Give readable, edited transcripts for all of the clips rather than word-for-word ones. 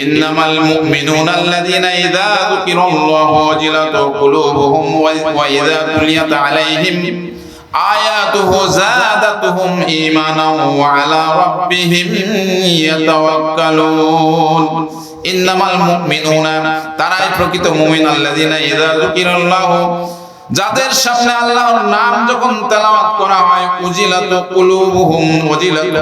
ইন্নামাল মুমিনুনা আল্লাযীনা ইযা যুকিরাল্লাহু ওয়াজিলাত কুলুবুহুম ওয়া ইযা তুলিয়াত আলাইহিম আয়াতুহু যাদাতুহুম ঈমানান ওয়া আলা রাব্বিহিম ইয়াতাওয়াক্কালুন। ইন্নামাল মুমিনুনা, তারাই প্রকৃত মুমিন, আল্লাযীনা ইযা যুকিরাল্লাহু, যাদের সামনে আল্লাহর নাম যখন তেলাওয়াত করা হয়, উজিলাত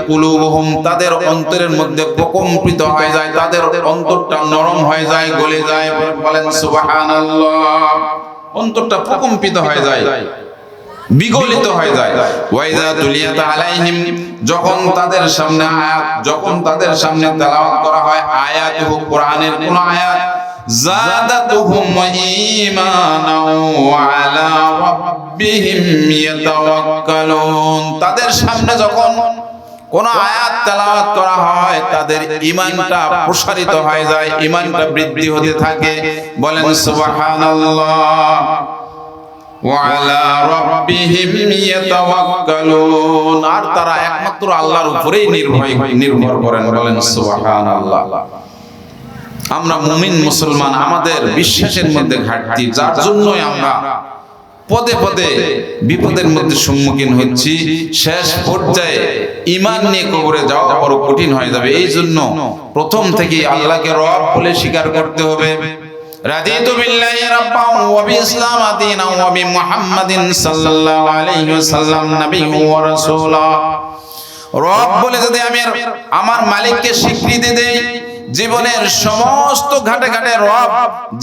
কুলুবুহুম, তাদের অন্তরের মধ্যে প্রকম্পিত হয়ে যায়, তাদের অন্তরটা নরম হয়ে যায়, গলে যায়। বলেন সুবহানাল্লাহ। অন্তরটা প্রকম্পিত হয়ে যায়, বিগলিত হয়ে যায়। ওয়াইদা তুলিয়াত আলাইহিম, যখন তাদের সামনে তেলাওয়াত করা হয় আয়াতুহু, কোরআনের কোন আয়াত, যাদাতুহুম ঈমানান ওয়া আলা রাব্বিহিম ইয়াতাওয়াক্কালুন, তাদের সামনে যখন কোন আয়াত তেলাওয়াত করা হয় তাদের ঈমানটা প্রসারিত হয়ে যায়, ঈমানটা বৃদ্ধি হতে থাকে। বলেন সুবহানাল্লাহ। ওয়া আলা রাব্বিহিম ইয়াতাওয়াক্কালুন, আর তারা একমাত্র আল্লাহর উপরেই নির্ভর করেন। বলেন সুবহানাল্লাহ। আমরা মুমিন মুসলমান, আমাদের বিশ্বাসের মধ্যে ঘাটতি, যার জন্যই আমরা পদে পদে বিপদের মধ্যে সম্মুখীন হচ্ছি। শেষ পর্যায়ে ঈমান নিয়ে কবরে যাওয়া বড় কঠিন হয়ে যাবে। এই জন্য প্রথম থেকে আল্লাহকে রব বলে স্বীকার করতে হবে। রাদিতু বিল্লাহি রাব্বান ওয়া বিল-ইসলাম দীনান ওয়া বিমুহাম্মাদিন সাল্লাল্লাহু আলাইহি ওয়াসাল্লাম নাবিয়্যুন ওয়া রাসূলা। রব বলে যদি আমি আমার মালিককে স্বীকৃতি দেই, জীবনের সমস্ত ঘাটে ঘাটে রব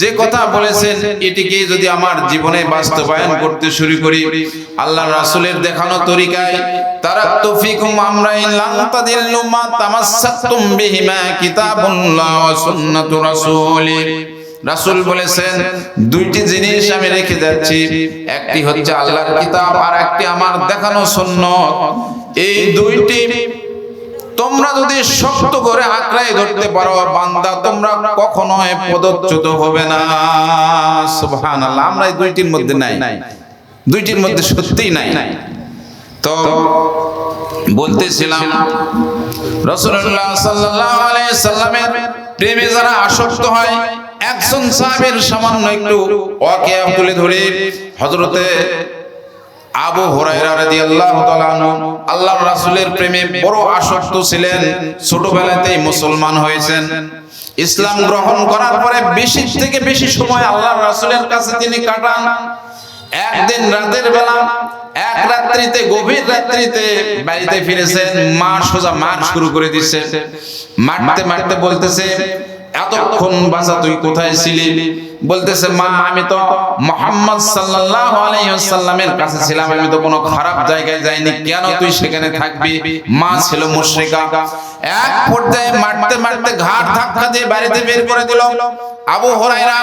যে কথা বলেছেন এটিকে যদি আমার জীবনে বাস্তবায়ন করতে শুরু করি, আল্লাহ রাসূলের দেখানো তরিকায়, তারাকতু ফিকুম আমরাইন লান তাদিল্লু মা তামাসসাকতুম বিহিমা কিতাবুল্লাহ ওয়া সুন্নাতু রাসূলি। রাসূল বলেছেন দুইটি জিনিস আমি রেখে যাচ্ছি, একটি হচ্ছে আল্লাহর কিতাব আর একটি আমার দেখানো সুন্নাত। এই দুইটি তোমরা যদি শক্ত করে আঁকড়ায় ধরতে পারো বান্দা, তোমরা কখনোই পদচ্যুত হবে না। সুবহানাল্লাহ। আমরা এই দুইটির মধ্যে নাই, দুইটির মধ্যে সত্যিই নাই। তো বলতেছিলাম রাসূলুল্লাহ সাল্লাল্লাহু আলাইহি সাল্লামের প্রেমে যারা আসক্ত হয়, একজন সাহাবীর সামান্য একটু ওয়াকিয়া তুলে ধরে, হযরতে আবু হুরায়রা রাদিয়াল্লাহু তাআলা আনহু আল্লাহর রাসূলের প্রেমে বড় আসক্ত ছিলেন। ছোটবেলাতেই মুসলমান হয়েছেন। ইসলাম গ্রহণ করার পরে বেশি থেকে বেশি সময় আল্লাহর রাসূলের কাছে তিনি কাটান। একদিন রাতের বেলা এক রাত্রিতে, গভীর রাত্রিতে বাড়িতে ফিরেছেন, মা সোজা মার শুরু করে দিয়েছে। মারতে মারতে বলতেছে, এতক্ষণ বাছা তুই কোথায় ছিলি? বলতেছে, মা আমি তো মুহাম্মদ সাল্লাল্লাহু আলাইহি ওয়াসাল্লামের কাছে ছিলাম, আমি তো কোনো খারাপ জায়গায় যাইনি, কেন তুই সেখানে থাকবি? মা ছিল মুশরিকা। এক পর্যায়ে মারতে মারতে ঘাট ধাক্কা দিয়ে বাড়িতে বের করে দিল। আবু হুরায়রা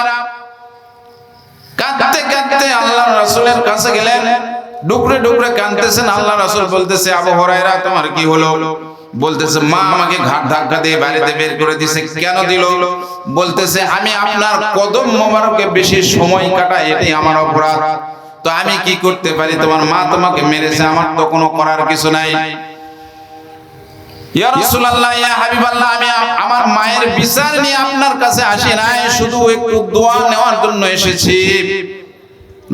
কাঁদতে কাঁদতে আল্লাহর রাসূলের কাছে গেলেন, ডুকরে ডুকরে কাঁদতেছেন। আল্লাহ রাসূল বলতেছে, আবু হুরায়রা তোমার কি হলো? বলতেছে, মা আমাকে ঘাট ধাক্কা দিয়ে বাড়িতে বের করে দিয়েছে। কেন দিল? বলতেছে, আমি আপনার কদম মোবারকে বেশি সময় কাটাই, এটাই আমার অপরাধ। তো আমি কি করতে পারি? তোমার মা তোমাকে মেরেছে, আমার তো কোনো করার কিছু নাই। ইয়া রাসূলুল্লাহ, ইয়া হাবিবাল্লাহ, আমি আমার মায়ের বিচার নিয়ে আপনার কাছে আসি নাই, শুধু একটু দোয়া নেওয়ার জন্য এসেছি।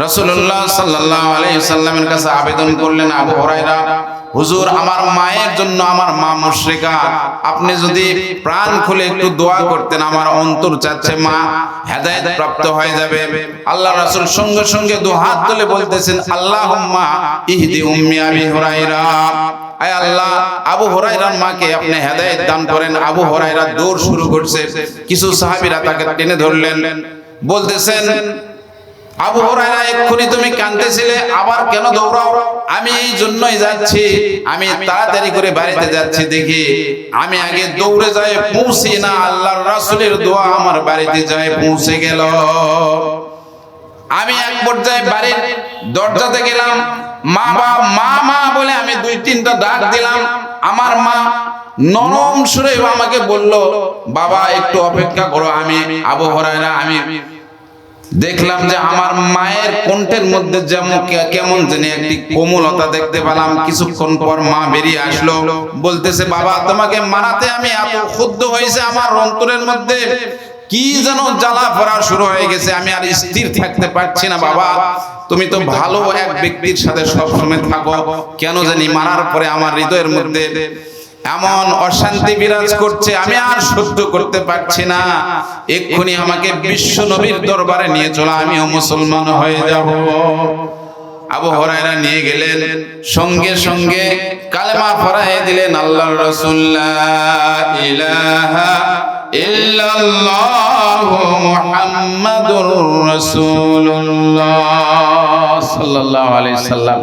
রাসূলুল্লাহ সাল্লাল্লাহু আলাইহি সাল্লামের কাছে আবেদন করলেন, আবু হুরায়রা, হুজুর আমার মায়ের জন্য, আমার মা মুশরিকা, আপনি যদি প্রাণ খুলে একটু দোয়া করতেন, আমার অন্তর চাচ্ছে মা হেদায়েত প্রাপ্ত হয়ে যাবে। আল্লাহ রাসূল সঙ্গে সঙ্গে দুই হাত তুলে বলতেছেন, আল্লাহুম্মা ইহদি উম্মি আবি হুরায়রা, আয় আল্লাহ আবু হুরায়রার মাকে আপনি হেদায়েত দান করেন। আবু হুরায়রা দৌড় শুরু করছে, কিছু সাহাবীরা তাকে টেনে ধরলেন, বলতেছেন, আবু হুরায়রা এক্ষুনি তুমি কাঁদতেছিলে, আবার কেন দৌড়াও? আমি এই জন্যই যাচ্ছি, আমি তাড়াতাড়ি করে বাড়িতে যাচ্ছি, দেখি আমি আগে দৌড়ে যাই পৌঁছি না, আল্লাহর রাসূলের দোয়া আমার বাড়িতে যায় পৌঁছে গেল। আমি এক পর্যায়ে বাড়ির দরজাতে গেলাম, মা মা মা বলে আমি দুই তিনটা ডাক দিলাম। আমার মা নরম সুরে আমাকে বলল, বাবা একটু অপেক্ষা করো, আমি আবু হুরায়রা আমি দেখলাম যে আমার মায়ের কণ্ঠের মধ্যে যেমন কেমন জানি একটি কোমলতা দেখতে পেলাম। কিছুক্ষণ পর মা বেরিয়ে আসলো, বলতেছে বাবা তোমাকে মারাতে আমি এত ক্ষুব্ধ হয়েছে, আমার অন্তরের মধ্যে কি যেন জ্বালা পড়া শুরু হয়ে গেছে, আমি আর স্থির থাকতে পারছি না। বাবা তুমি তো ভালো এক ব্যক্তির সাথে সবসময় থাকো, কেন জানি মারার পরে আমার হৃদয়ের মধ্যে এমন অশান্তি বিরাজ করছে, আমি আর সহ্য করতে পারছি না। এক্ষুনি আমাকে বিশ্ব নবীর দরবারে নিয়ে চলো, আমিও মুসলমান হয়ে যাব। আবু হুরায়রা নিয়ে গেলেন, সঙ্গে সঙ্গে কালেমা পড়ায় দিলেন। আল্লাহর রাসূল লা ইলাহা ইল্লাল্লাহু মুহাম্মাদুর রাসূলুল্লাহ সাল্লাল্লাহু আলাইহি সাল্লাম